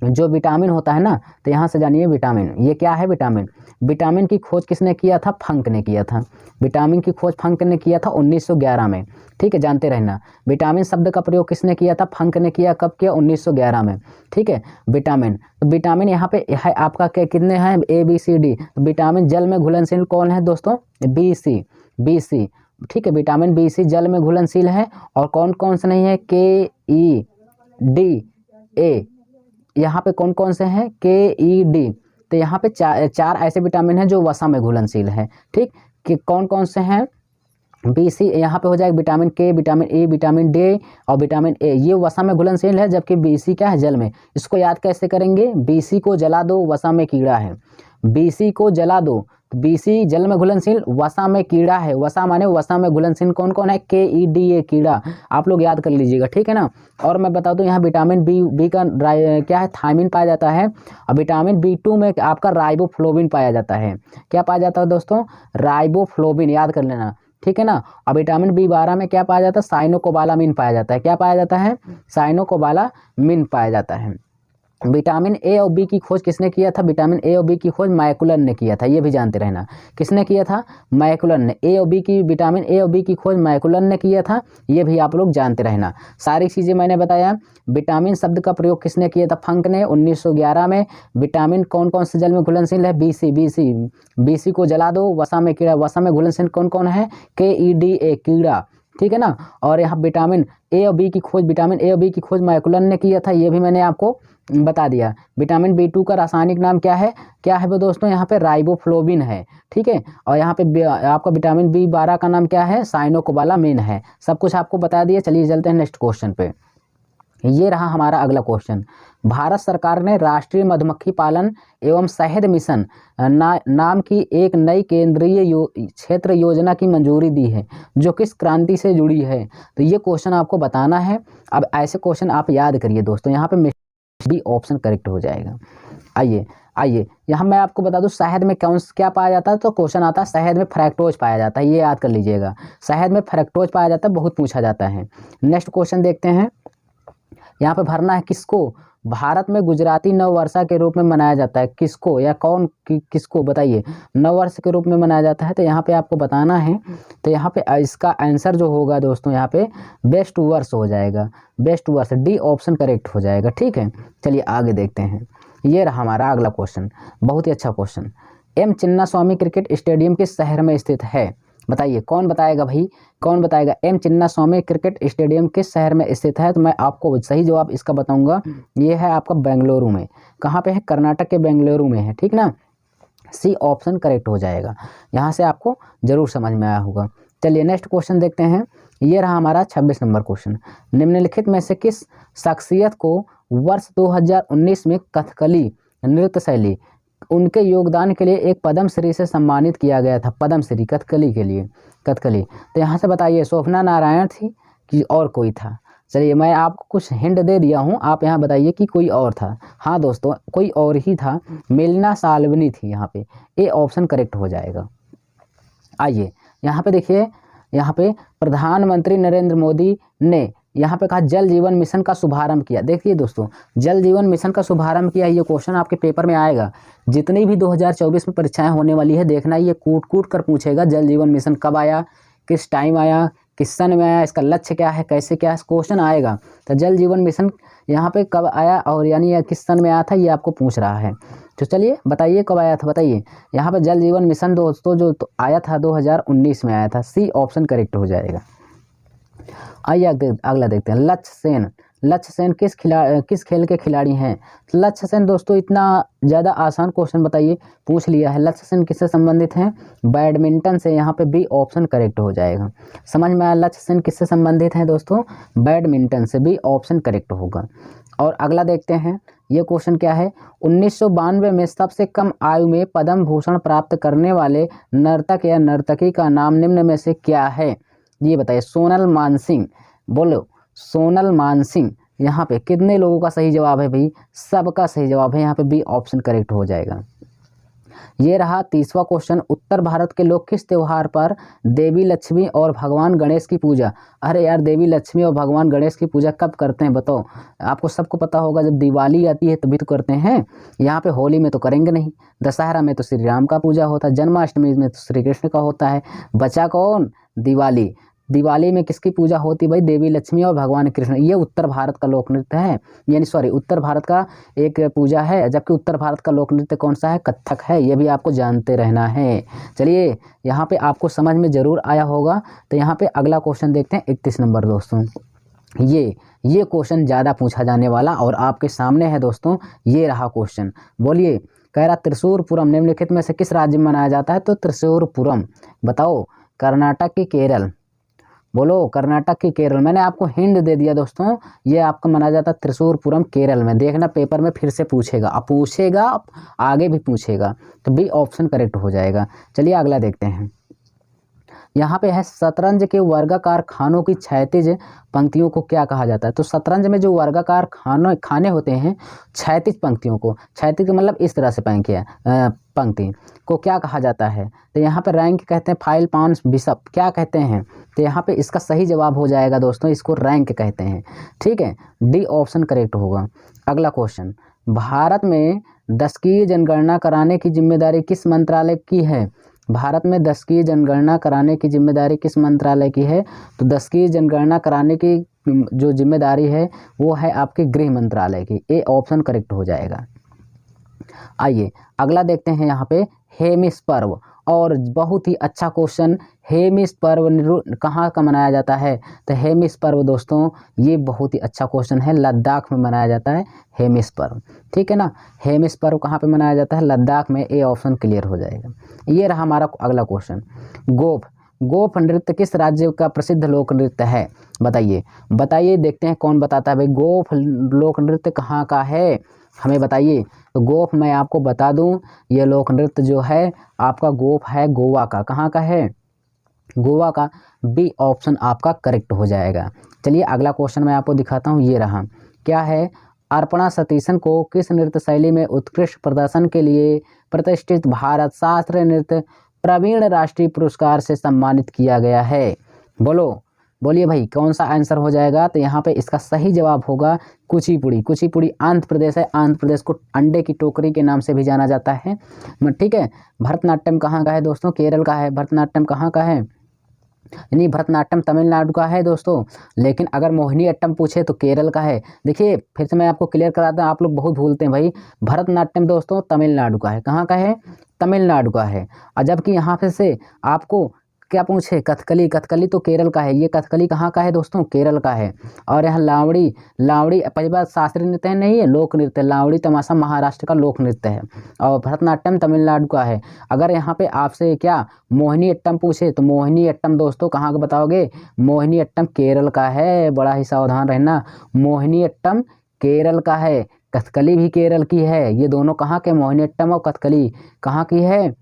जो विटामिन होता है ना, तो यहाँ से जानिए विटामिन, ये क्या है विटामिन। विटामिन की खोज किसने किया था, फंक ने किया था। विटामिन की खोज फंक ने किया था 1911 में, ठीक है, जानते रहना। विटामिन शब्द का प्रयोग किसने किया था, फंक ने किया, कब किया, 1911 में, ठीक है। विटामिन, तो विटामिन यहाँ पे है आपका कितने हैं, ABCD। तो विटामिन जल में घुलनशील कौन है दोस्तों, BC, ठीक है। विटामिन BC जल में घुलनशील है। और कौन कौन से नहीं है, KEDA, यहाँ पे कौन कौन से हैं, KED। तो यहाँ पे चार ऐसे विटामिन हैं जो वसा में घुलनशील है, ठीक। कि कौन कौन से हैं, BC यहाँ पे हो जाएगा, vitamin K, vitamin E, vitamin D और विटामिन A, ये वसा में घुलनशील है, जबकि BC क्या है, जल में। इसको याद कैसे करेंगे, BC को जला दो, वसा में कीड़ा है। BC को जला दो, BC जल में घुलनशील, वसा में कीड़ा है। वसा माने वसा में घुलनशील कौन कौन है, KEDA कीड़ा, आप लोग याद कर लीजिएगा, ठीक है ना। और मैं बता दूं यहाँ विटामिन बी का क्या है, थायमीन पाया जाता है। और विटामिन B2 में आपका राइबोफ्लोविन पाया जाता है। क्या पाया जाता है दोस्तों, राइबोफ्लोविन, याद कर लेना, ठीक है ना। और विटामिन B12 में क्या पाया जाता है, साइनोकोबालामिन पाया जाता है। क्या पाया जाता है, साइनोकोबालामिन पाया जाता है। विटामिन A और B की खोज किसने किया था, विटामिन A और B की खोज मैकुलन ने किया था, ये भी जानते रहना। किसने किया था, मैकुलन ने। विटामिन A और B की खोज मैकुलन ने किया था, ये भी आप लोग जानते रहना। सारी चीज़ें मैंने बताया। विटामिन शब्द का प्रयोग किसने किया था, फंक ने 1911 में। विटामिन कौन कौन से जल में घुलनशील है, BC को जला दो, वसा में कीड़ा, वसा में घुलनशील कौन कौन है, KEDA कीड़ा, ठीक है ना। और यहाँ विटामिन A और B की खोज मैकुलन ने किया था, ये भी मैंने आपको बता दिया। विटामिन B2 का रासायनिक नाम क्या है वो दोस्तों, यहाँ पे राइबोफ्लोविन है, ठीक है। और यहाँ पे आपका विटामिन B12 का नाम क्या है, साइनोकोबालामिन है। सब कुछ आपको बता दिया। चलिए चलते हैं नेक्स्ट क्वेश्चन पे। ये रहा हमारा अगला क्वेश्चन। भारत सरकार ने राष्ट्रीय मधुमक्खी पालन एवं शहद मिशन नाम की एक नई केंद्रीय क्षेत्र योजना की मंजूरी दी है, जो किस क्रांति से जुड़ी है। तो ये क्वेश्चन आपको बताना है। अब ऐसे क्वेश्चन आप याद करिए दोस्तों, यहाँ पे बी ऑप्शन करेक्ट हो जाएगा। आइए यहाँ मैं आपको बता दूं शहद में क्या पाया जाता है, तो क्वेश्चन आता है शहद में फ्रैक्टोज पाया जाता है, ये याद कर लीजिएगा, शहद में फ्रैक्टोज पाया जाता है, बहुत पूछा जाता है। नेक्स्ट क्वेश्चन देखते हैं, यहाँ पे भरना है किसको, भारत में गुजराती नववर्षा के रूप में मनाया जाता है, किसको या किसको बताइए नववर्ष के रूप में मनाया जाता है, तो यहाँ पे आपको बताना है। तो यहाँ पे इसका आंसर जो होगा दोस्तों यहाँ पे बेस्ट वर्ष हो जाएगा, बेस्ट वर्ष, डी ऑप्शन करेक्ट हो जाएगा। ठीक है, चलिए आगे देखते हैं। ये रहा हमारा अगला क्वेश्चन, बहुत ही अच्छा question. M Chinnaswamy cricket stadium किस शहर में स्थित है, बताइए कौन बताएगा भाई, कौन बताएगा। एम चिन्नास्वामी क्रिकेट स्टेडियम किस शहर में स्थित है, तो मैं आपको सही जवाब इसका बताऊंगा। ये है आपका बेंगलुरु में। कहाँ पे है, कर्नाटक के बेंगलुरु में है। ठीक ना, सी ऑप्शन करेक्ट हो जाएगा। यहाँ से आपको जरूर समझ में आया होगा। चलिए नेक्स्ट क्वेश्चन देखते हैं। ये रहा हमारा 26 नंबर क्वेश्चन। निम्नलिखित में से किस शख्सियत को वर्ष 2019 में कथकली नृत्य शैली उनके योगदान के लिए एक पद्मश्री से सम्मानित किया गया था, पद्मश्री कथकली के लिए, कथकली। तो यहाँ से बताइए शोभना नारायण थी कि और कोई था। चलिए मैं आपको कुछ हिंट दे दिया हूँ, आप यहाँ बताइए कि कोई और था। हाँ दोस्तों कोई और ही था, मेलिना साल्वनी थी यहाँ पे, ए ऑप्शन करेक्ट हो जाएगा। आइए यहाँ पे देखिए, यहाँ पे प्रधानमंत्री नरेंद्र मोदी ने यहाँ पे कहा जल जीवन मिशन का शुभारंभ किया। देखिए दोस्तों जल जीवन मिशन का शुभारंभ किया, ये क्वेश्चन आपके पेपर में आएगा। जितनी भी 2024 में परीक्षाएं होने वाली है देखना, ये कूट कर पूछेगा जल जीवन मिशन कब आया, किस टाइम आया, किस सन में आया, इसका लक्ष्य क्या है, कैसे क्या क्वेश्चन आएगा। तो जल जीवन मिशन यहाँ पे कब आया और यानी किस सन में आया था, ये आपको पूछ रहा है। तो चलिए बताइए कब आया था, बताइए। यहाँ पे जल जीवन मिशन दोस्तों जो आया था 2019 में आया था, सी ऑप्शन करेक्ट हो जाएगा। आइए अगला देखते हैं। लक्ष्य सेन किस खेल के खिलाड़ी हैं। लक्ष्य सेन दोस्तों इतना ज़्यादा आसान क्वेश्चन बताइए पूछ लिया है। लक्ष्य सेन किससे संबंधित हैं, बैडमिंटन से, यहाँ पे बी ऑप्शन करेक्ट हो जाएगा। समझ में आया, लक्ष्य सेन किससे संबंधित हैं दोस्तों, बैडमिंटन से, बी ऑप्शन करेक्ट होगा। और अगला देखते हैं, ये क्वेश्चन क्या है। 1992 में सबसे कम आयु में पद्म भूषण प्राप्त करने वाले नर्तक या नर्तकी का नाम निम्न में से क्या है, ये बताइए। सोनल मानसिंह, बोलो सोनल मानसिंह। यहाँ पे कितने लोगों का सही जवाब है भाई, सबका सही जवाब है, यहाँ पे बी ऑप्शन करेक्ट हो जाएगा। ये रहा 30वां क्वेश्चन। उत्तर भारत के लोग किस त्योहार पर देवी लक्ष्मी और भगवान गणेश की पूजा, अरे यार देवी लक्ष्मी और भगवान गणेश की पूजा कब करते हैं बताओ। आपको सबको पता होगा जब दिवाली आती है तभी तो करते हैं। यहाँ पे होली में तो करेंगे नहीं, दशहरा में तो श्री राम का पूजा होता है, जन्माष्टमी में तो श्री कृष्ण का होता है, बचा कौन, दिवाली। दिवाली में किसकी पूजा होती भाई, देवी लक्ष्मी और भगवान कृष्ण। ये उत्तर भारत का लोक नृत्य है, यानी सॉरी उत्तर भारत का एक पूजा है, जबकि उत्तर भारत का लोक नृत्य कौन सा है, कथक है। ये भी आपको जानते रहना है। चलिए यहाँ पे आपको समझ में ज़रूर आया होगा। तो यहाँ पे अगला क्वेश्चन देखते हैं 31 नंबर दोस्तों। ये क्वेश्चन ज़्यादा पूछा जाने वाला और आपके सामने है दोस्तों। ये रहा क्वेश्चन, बोलिए। कह रहा त्रिशूरपुरम निम्नलिखित में से किस राज्य में मनाया जाता है, तो त्रिशूरपुरम बताओ। कर्नाटक की केरल, बोलो कर्नाटक की केरल। मैंने आपको हिंट दे दिया दोस्तों, ये आपका मनाया जाता है त्रिशूरपुरम केरल में। देखना पेपर में फिर से पूछेगा, अब पूछेगा आगे भी पूछेगा, तो बी ऑप्शन करेक्ट हो जाएगा। चलिए अगला देखते हैं। यहाँ पे है शतरंज के वर्गाकार खानों की क्षैतिज पंक्तियों को क्या कहा जाता है। तो शतरंज में जो वर्गाकार खाने होते हैं क्षैतिज पंक्तियों को, क्षैतिज मतलब इस तरह से पंक्ति को क्या कहा जाता है, तो यहाँ पे रैंक कहते हैं, फाइल पान बिशप क्या कहते हैं, तो यहाँ पे इसका सही जवाब हो जाएगा दोस्तों, इसको रैंक कहते हैं। ठीक है, डी ऑप्शन करेक्ट होगा। अगला क्वेश्चन, भारत में दशकीय जनगणना कराने की जिम्मेदारी किस मंत्रालय की है। भारत में दशकीय जनगणना कराने की जिम्मेदारी किस मंत्रालय की है, तो दशकीय जनगणना कराने की जो जिम्मेदारी है वो है आपके गृह मंत्रालय की, ए ऑप्शन करेक्ट हो जाएगा। आइए अगला देखते हैं। यहाँ पे हेमिस पर्व, और बहुत ही अच्छा क्वेश्चन, हेमिस पर्व कहाँ का मनाया जाता है, तो हेमिस पर्व दोस्तों ये बहुत ही अच्छा क्वेश्चन है, लद्दाख में मनाया जाता है हेमिस पर्व। ठीक है ना, हेमिस पर्व कहाँ पे मनाया जाता है, लद्दाख में, ए ऑप्शन क्लियर हो जाएगा। ये रहा हमारा अगला क्वेश्चन। गोफ नृत्य किस राज्य का प्रसिद्ध लोक नृत्य है, बताइए देखते हैं कौन बताता है भाई। गोफ लोक नृत्य कहाँ का है, हमें बताइए। तो गोफ मैं आपको बता दूं, ये लोक नृत्य जो है आपका गोफ है गोवा का। कहाँ का है, गोवा का, बी ऑप्शन आपका करेक्ट हो जाएगा। चलिए अगला क्वेश्चन मैं आपको दिखाता हूँ। ये रहा, क्या है, अर्पणा सतीशन को किस नृत्य शैली में उत्कृष्ट प्रदर्शन के लिए प्रतिष्ठित भारत शास्त्रीय नृत्य प्रवीण राष्ट्रीय पुरस्कार से सम्मानित किया गया है? बोलिए भाई, कौन सा आंसर हो जाएगा? तो यहाँ पे इसका सही जवाब होगा कुचिपुड़ी। कुचिपुड़ी आंध्र प्रदेश है। आंध्र प्रदेश को अंडे की टोकरी के नाम से भी जाना जाता है, ठीक है। भरतनाट्यम कहाँ का है दोस्तों? केरल का है। भरतनाट्यम कहाँ का है? नहीं, भरतनाट्यम तमिलनाडु का है दोस्तों, लेकिन अगर मोहिनी अट्टम पूछे तो केरल का है। देखिए फिर से मैं आपको क्लियर कराता हूँ, आप लोग बहुत भूलते हैं भाई। भरतनाट्यम दोस्तों तमिलनाडु का है। कहाँ का है? तमिलनाडु का है। और जबकि यहाँ पे से आपको क्या पूछे? कथकली। कथकली तो केरल का है। ये कथकली कहाँ का है दोस्तों? केरल का है। और यहाँ लावड़ी, लावड़ी पहली बात शास्त्रीय नृत्य नहीं है, लोक नृत्य। लावड़ी तमाशा महाराष्ट्र का लोक नृत्य है और भरतनाट्यम तमिलनाडु का है। अगर यहाँ पे आपसे क्या मोहिनी अट्टम पूछे तो मोहिनी अट्टम दोस्तों कहाँ का बताओगे? मोहिनी अट्टम केरल का है। बड़ा ही सावधान रहना, मोहिनी अट्टम केरल का है। कथकली भी केरल की है। ये दोनों कहाँ के? मोहिनी अट्टम और कथकली कहाँ की है?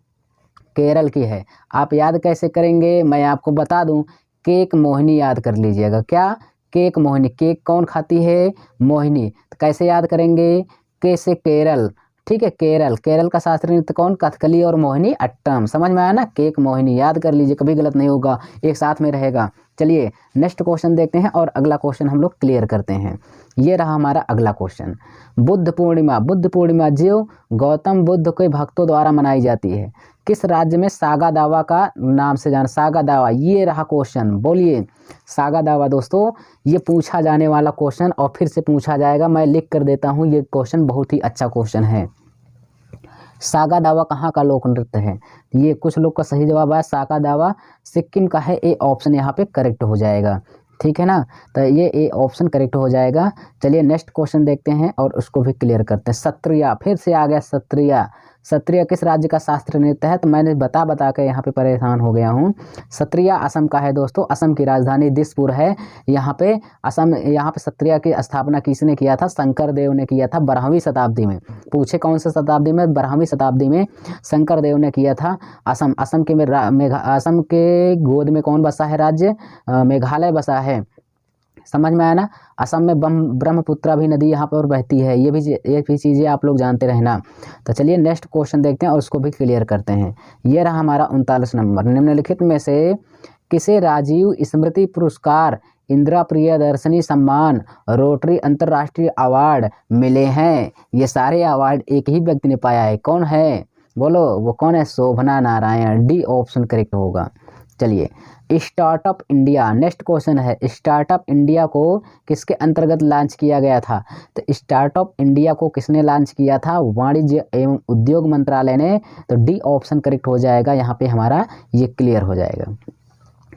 केरल की है। आप याद कैसे करेंगे? मैं आपको बता दूं, केक मोहिनी याद कर लीजिएगा। क्या? केक मोहिनी। केक कौन खाती है? मोहिनी। तो कैसे याद करेंगे? के से केरल, ठीक है। केरल, केरल का शास्त्रीय नृत्य कौन? कथकली और मोहिनी अट्टम। समझ में आया ना? केक मोहिनी याद कर लीजिए, कभी गलत नहीं होगा, एक साथ में रहेगा। चलिए नेक्स्ट क्वेश्चन देखते हैं और अगला क्वेश्चन हम लोग क्लियर करते हैं। ये रहा हमारा अगला क्वेश्चन। बुद्ध पूर्णिमा, बुद्ध पूर्णिमा जो गौतम बुद्ध के भक्तों द्वारा मनाई जाती है, किस राज्य में सागा दावा का नाम से जाना? सागा दावा, ये रहा क्वेश्चन। बोलिए सागा दावा दोस्तों, ये पूछा जाने वाला क्वेश्चन और फिर से पूछा जाएगा। मैं लिख कर देता हूँ, ये क्वेश्चन बहुत ही अच्छा क्वेश्चन है। सागा दावा कहाँ का लोक नृत्य है? ये कुछ लोग का सही जवाब आया सागा दावा सिक्किम का है। ए ऑप्शन यहाँ पे करेक्ट हो जाएगा, ठीक है ना। तो ये ए ऑप्शन करेक्ट हो जाएगा। चलिए नेक्स्ट क्वेश्चन देखते हैं और उसको भी क्लियर करते हैं। सत्रिया, फिर से आ गया सत्रिया। सत्रिया किस राज्य का शास्त्रीय नृत्य है? तो मैंने बता के यहाँ पे परेशान हो गया हूँ। सत्रिया असम का है दोस्तों। असम की राजधानी दिसपुर है। यहाँ पे असम, यहाँ पे सत्रिया की स्थापना किसने किया था? शंकर देव ने किया था 12वीं शताब्दी में। पूछे कौन सी शताब्दी में? 12वीं शताब्दी में शंकर देव ने किया था। असम, असम के गोद में कौन बसा है राज्य? मेघालय बसा है। समझ में आया ना? असम में ब्रह्मपुत्रा भी नदी यहाँ पर बहती है। ये भी चीज़ें आप लोग जानते रहना। तो चलिए नेक्स्ट क्वेश्चन देखते हैं और उसको भी क्लियर करते हैं। ये रहा हमारा 39 नंबर। निम्नलिखित में से किसे राजीव स्मृति पुरस्कार, इंदिरा प्रियदर्शनी सम्मान, रोटरी अंतर्राष्ट्रीय अवार्ड मिले हैं? ये सारे अवार्ड एक ही व्यक्ति ने पाया है। कौन है? बोलो, वो कौन है? शोभना नारायण। डी ऑप्शन करेक्ट होगा। चलिए स्टार्टअप इंडिया, नेक्स्ट क्वेश्चन है। स्टार्टअप इंडिया को किसके अंतर्गत लॉन्च किया गया था? तो स्टार्टअप इंडिया को किसने लॉन्च किया था? वाणिज्य एवं उद्योग मंत्रालय ने। तो डी ऑप्शन करेक्ट हो जाएगा। यहाँ पे हमारा ये क्लियर हो जाएगा।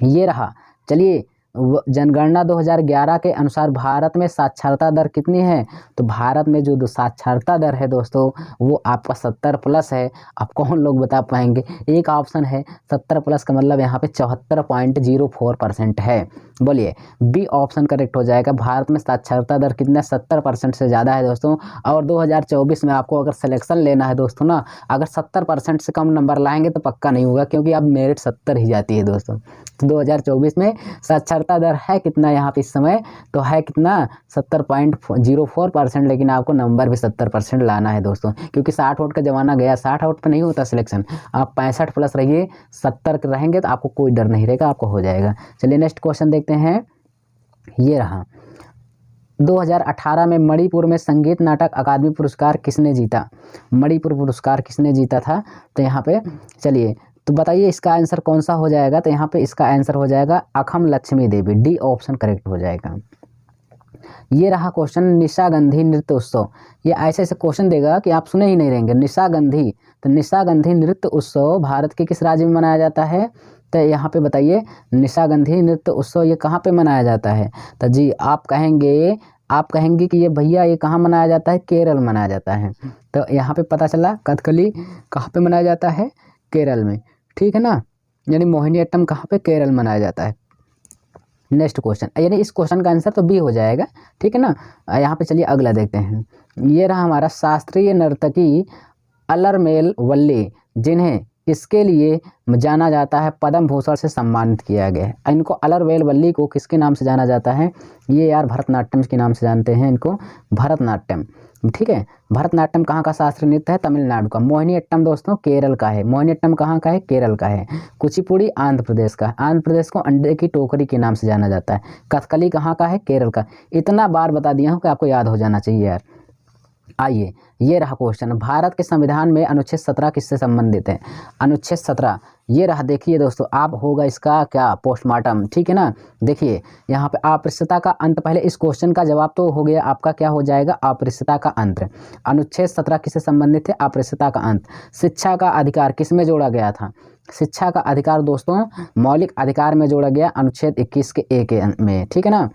ये रहा। चलिए जनगणना 2011 के अनुसार भारत में साक्षरता दर कितनी है? तो भारत में जो साक्षरता दर है दोस्तों वो आपका 70+ है। आप कौन लोग बता पाएंगे? एक ऑप्शन है 70+ का मतलब यहाँ पे 74.04% है। बोलिए बी ऑप्शन करेक्ट हो जाएगा। भारत में साक्षरता दर कितना? 70% से ज़्यादा है दोस्तों। और 2024 में आपको अगर सिलेक्शन लेना है दोस्तों ना, अगर 70% से कम नंबर लाएंगे तो पक्का नहीं होगा, क्योंकि अब मेरिट 70 ही जाती है दोस्तों। तो 2024 में साक्षरता दर है कितना यहाँ पे इस समय? तो है कितना? 70.04%। लेकिन आपको नंबर भी 70% लाना है दोस्तों, क्योंकि 60 वोट का ज़माना गया। 60 वोट पर नहीं होता सिलेक्शन। आप 65+ रहिए, 70 रहेंगे तो आपको कोई डर नहीं रहेगा, आपको हो जाएगा। चलिए नेक्स्ट क्वेश्चन देखते हैं। ये रहा। 2018 में मणिपुर में संगीत नाटक अकादमी पुरस्कार किसने जीता? मणिपुर पुरस्कार किसने जीता था? तो यहाँ पे चलिए तो बताइए इसका आंसर कौन सा हो जाएगा? तो यहाँ पे इसका आंसर हो जाएगा अखम लक्ष्मी देवी। डी ऑप्शन करेक्ट हो जाएगा। ये रहा क्वेश्चन निशागंधी नृत्य उत्सव। ये ऐसे ऐसे क्वेश्चन देगा कि आप सुने ही नहीं रहेंगे। निशागंधी, तो निशागंधी नृत्य उत्सव भारत के किस राज्य में मनाया जाता है? तो यहाँ पे बताइए निशागंधी नृत्य उत्सव ये कहाँ पे मनाया जाता है? तो जी आप कहेंगे कि ये भैया ये कहाँ मनाया जाता है? केरल मनाया जाता है। तो यहाँ पे पता चला कथकली कहाँ पे मनाया जाता है? केरल में, ठीक है ना। यानी मोहिनी अट्टम कहाँ पे? केरल मनाया जाता है। नेक्स्ट क्वेश्चन, यानी इस क्वेश्चन का आंसर तो बी हो जाएगा, ठीक है ना। यहाँ पे चलिए अगला देखते हैं। ये रहा हमारा शास्त्रीय नर्तकी अलरमेल वल्ली, जिन्हें इसके लिए जाना जाता है, पद्म भूषण से सम्मानित किया गया है। इनको अलरवेल को किसके नाम से जाना जाता है? ये यार भरतनाट्यम के नाम से जानते हैं इनको, भरतनाट्यम। ठीक है, भरतनाट्यम कहाँ का शास्त्रीय नृत्य है? तमिलनाडु का। मोहिनीअट्टम दोस्तों केरल का है। मोहिनीअट्टम कहाँ का है? केरल का है। कुचिपुड़ी आंध्र प्रदेश का। आंध्र प्रदेश को अंडे की टोकरी के नाम से जाना जाता है। कथकली कहाँ का है? केरल का। इतना बार बता दिया हूँ कि आपको याद हो जाना चाहिए यार। आइए, ये रहा क्वेश्चन, भारत के संविधान में अनुच्छेद 17 किससे संबंधित है? अनुच्छेद 17 ये रहा। देखिए दोस्तों, आप होगा इसका क्या पोस्टमार्टम, ठीक है ना। देखिए यहाँ पे अप्रस्तुता का अंत, पहले इस क्वेश्चन का जवाब तो हो गया आपका, क्या हो जाएगा? अप्रस्तुता का अंत। अनुच्छेद 17 किससे संबंधित है? अप्रस्तुता का अंत। शिक्षा का अधिकार किस में जोड़ा गया था? शिक्षा का अधिकार दोस्तों मौलिक अधिकार में जोड़ा गया, अनुच्छेद 21 के ए के में, ठीक है ना।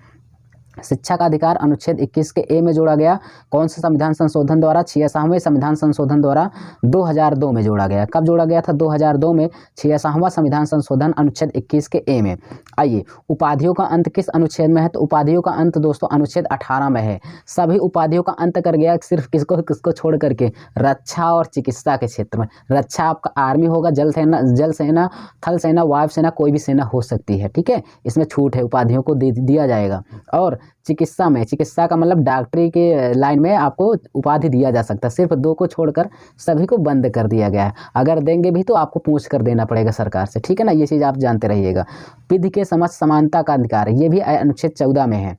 शिक्षा का अधिकार अनुच्छेद 21 के ए में जोड़ा गया। कौन से संविधान संशोधन द्वारा? 66वें संविधान संशोधन द्वारा 2002 में जोड़ा गया। कब जोड़ा गया था? 2002 में 66वां संविधान संशोधन अनुच्छेद 21 के ए में। आइए, उपाधियों का अंत किस अनुच्छेद में है? तो उपाधियों का अंत दोस्तों अनुच्छेद 18 में है। सभी उपाधियों का अंत कर गया, सिर्फ किसको छोड़ करके? रक्षा और चिकित्सा के क्षेत्र में। रक्षा आपका आर्मी होगा, जल सेना, थल सेना, वायु सेना, कोई भी सेना हो सकती है, ठीक है। इसमें छूट है, उपाधियों को दिया जाएगा। और चिकित्सा में, चिकित्सा का मतलब डॉक्टरी के लाइन में आपको उपाधि दिया जा सकता है। सिर्फ 2 को छोड़कर सभी को बंद कर दिया गया है। अगर देंगे भी तो आपको पूछ कर देना पड़ेगा सरकार से, ठीक है ना। ये चीज़ आप जानते रहिएगा। विधि के समक्ष समानता का अधिकार, ये भी अनुच्छेद 14 में है,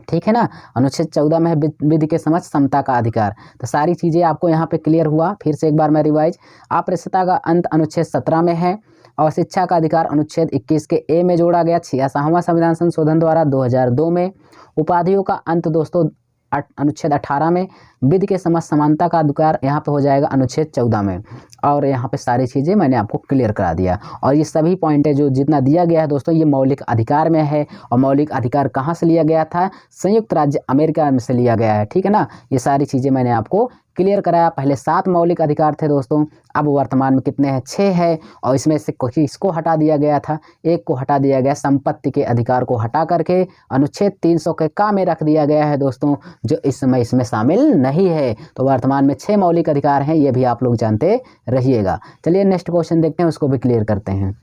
ठीक है ना। अनुच्छेद 14 में है विधि के समक्ष समता का अधिकार। तो सारी चीज़ें आपको यहाँ पे क्लियर हुआ। फिर से एक बार मैं रिवाइज, अप्रस्तुता का अंत अनुच्छेद 17 में है और शिक्षा का अधिकार अनुच्छेद 21 के ए में जोड़ा गया 66वां संविधान संशोधन द्वारा 2002 में। उपाधियों का अंत दोस्तों अनुच्छेद 18 में। विधि के समक्ष समानता का अधिकार यहाँ पे हो जाएगा अनुच्छेद 14 में। और यहाँ पे सारी चीज़ें मैंने आपको क्लियर करा दिया। और ये सभी पॉइंट है जो जितना दिया गया है दोस्तों, ये मौलिक अधिकार में है। और मौलिक अधिकार कहाँ से लिया गया था? संयुक्त राज्य अमेरिका में से लिया गया है, ठीक है ना। ये सारी चीज़ें मैंने आपको क्लियर कराया। पहले 7 मौलिक अधिकार थे दोस्तों, अब वर्तमान में कितने हैं? 6 है। और इसमें से किसको हटा दिया गया था? एक को हटा दिया गया, संपत्ति के अधिकार को हटा करके अनुच्छेद 300 के का में रख दिया गया है दोस्तों, जो इस समय इसमें शामिल नहीं है। तो वर्तमान में 6 मौलिक अधिकार हैं, ये भी आप लोग जानते रहिएगा। चलिए नेक्स्ट क्वेश्चन देखते हैं, उसको भी क्लियर करते हैं।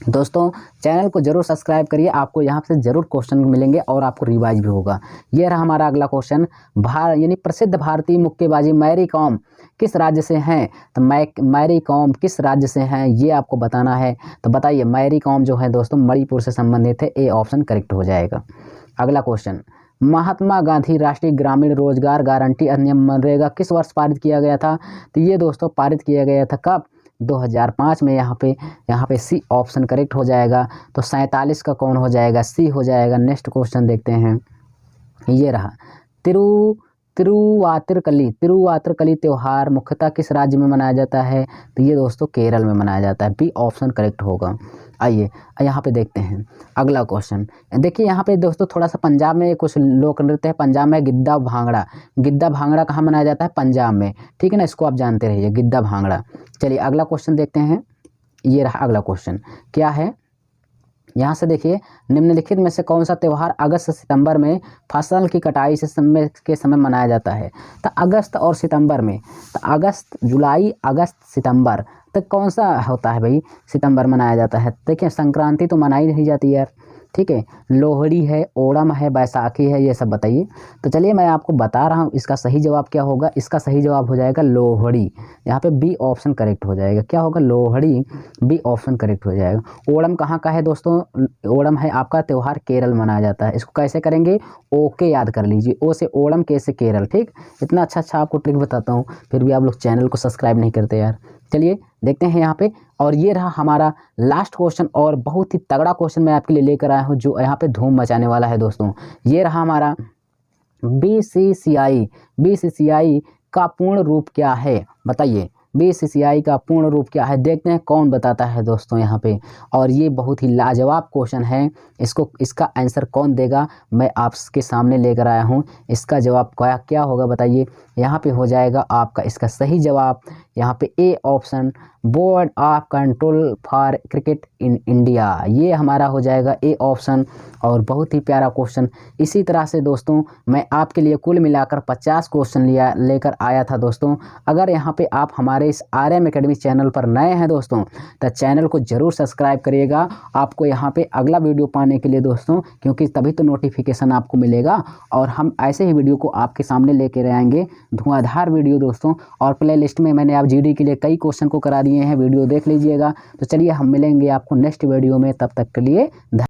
दोस्तों चैनल को जरूर सब्सक्राइब करिए, आपको यहाँ से जरूर क्वेश्चन मिलेंगे और आपको रिवाइज भी होगा। ये रहा हमारा अगला क्वेश्चन, यानी प्रसिद्ध भारतीय मुक्केबाजी मैरी कॉम किस राज्य से हैं? तो मैरी कॉम किस राज्य से हैं ये आपको बताना है। तो बताइए, मैरी कॉम जो है दोस्तों मणिपुर से संबंधित है। ए ऑप्शन करेक्ट हो जाएगा। अगला क्वेश्चन, महात्मा गांधी राष्ट्रीय ग्रामीण रोजगार गारंटी अधिनियम मनरेगा किस वर्ष पारित किया गया था? तो ये दोस्तों पारित किया गया था कब? 2005 में। यहाँ पे सी ऑप्शन करेक्ट हो जाएगा। तो 47 का कौन हो जाएगा? सी हो जाएगा। नेक्स्ट क्वेश्चन देखते हैं, ये रहा, तिरुवातिरकली त्यौहार मुख्यतः किस राज्य में मनाया जाता है? तो ये दोस्तों केरल में मनाया जाता है। बी ऑप्शन करेक्ट होगा। आइए यहाँ पे देखते हैं अगला क्वेश्चन। देखिए यहाँ पे दोस्तों थोड़ा सा पंजाब में कुछ लोक नृत्य है। पंजाब में गिद्दा भांगड़ा। गिद्दा भांगड़ा कहाँ मनाया जाता है? पंजाब में, ठीक है ना। इसको आप जानते रहिए, गिद्दा भांगड़ा। चलिए अगला क्वेश्चन देखते हैं। ये रहा अगला क्वेश्चन, क्या है? यहाँ से देखिए, निम्नलिखित में से कौन सा त्यौहार अगस्त सितंबर में फसल की कटाई के समय मनाया जाता है? तो अगस्त और सितंबर में, तो अगस्त, जुलाई, अगस्त, सितंबर, तो कौन सा होता है भाई? सितंबर मनाया जाता है। देखिए संक्रांति तो मनाई नहीं जाती यार, ठीक है। लोहड़ी है, ओणम है, बैसाखी है, ये सब बताइए। तो चलिए मैं आपको बता रहा हूँ इसका सही जवाब क्या होगा। इसका सही जवाब हो जाएगा लोहड़ी। यहाँ पे बी ऑप्शन करेक्ट हो जाएगा। क्या होगा? लोहड़ी। बी ऑप्शन करेक्ट हो जाएगा। ओणम कहाँ का है दोस्तों? ओणम है आपका त्यौहार केरल मनाया जाता है। इसको कैसे करेंगे? ओके याद कर लीजिए, ओ से ओणम, के से केरल, ठीक। इतना अच्छा आपको ट्रिक बताता हूँ, फिर भी आप लोग चैनल को सब्सक्राइब नहीं करते यार। चलिए देखते हैं यहाँ पे। और ये रहा हमारा लास्ट क्वेश्चन, और बहुत ही तगड़ा क्वेश्चन मैं आपके लिए लेकर आया हूँ जो यहाँ पे धूम मचाने वाला है दोस्तों। ये रहा हमारा बीसीसीआई का पूर्ण रूप क्या है? बताइए, बीसीसीआई का पूर्ण रूप क्या है? देखते हैं कौन बताता है दोस्तों यहाँ पे। और ये बहुत ही लाजवाब क्वेश्चन है, इसका आंसर कौन देगा मैं आपके सामने लेकर आया हूँ। इसका जवाब क्या होगा बताइए। यहाँ पे हो जाएगा आपका इसका सही जवाब यहाँ पे A option board of control for cricket in India, ये हमारा हो जाएगा ए ऑप्शन। और बहुत ही प्यारा क्वेश्चन। इसी तरह से दोस्तों मैं आपके लिए कुल मिलाकर 50 क्वेश्चन लेकर आया था दोस्तों। अगर यहाँ पे आप हमारे इस RM एकेडमी चैनल पर नए हैं दोस्तों तो चैनल को ज़रूर सब्सक्राइब करिएगा, आपको यहाँ पे अगला वीडियो पाने के लिए दोस्तों, क्योंकि तभी तो नोटिफिकेशन आपको मिलेगा और हम ऐसे ही वीडियो को आपके सामने लेकर आएंगे, धुआंधार वीडियो दोस्तों। और प्ले लिस्ट में मैंने आप GD के लिए कई क्वेश्चन को करा दिए हैं, वीडियो देख लीजिएगा। तो चलिए हम मिलेंगे आपको नेक्स्ट वीडियो में, तब तक के लिए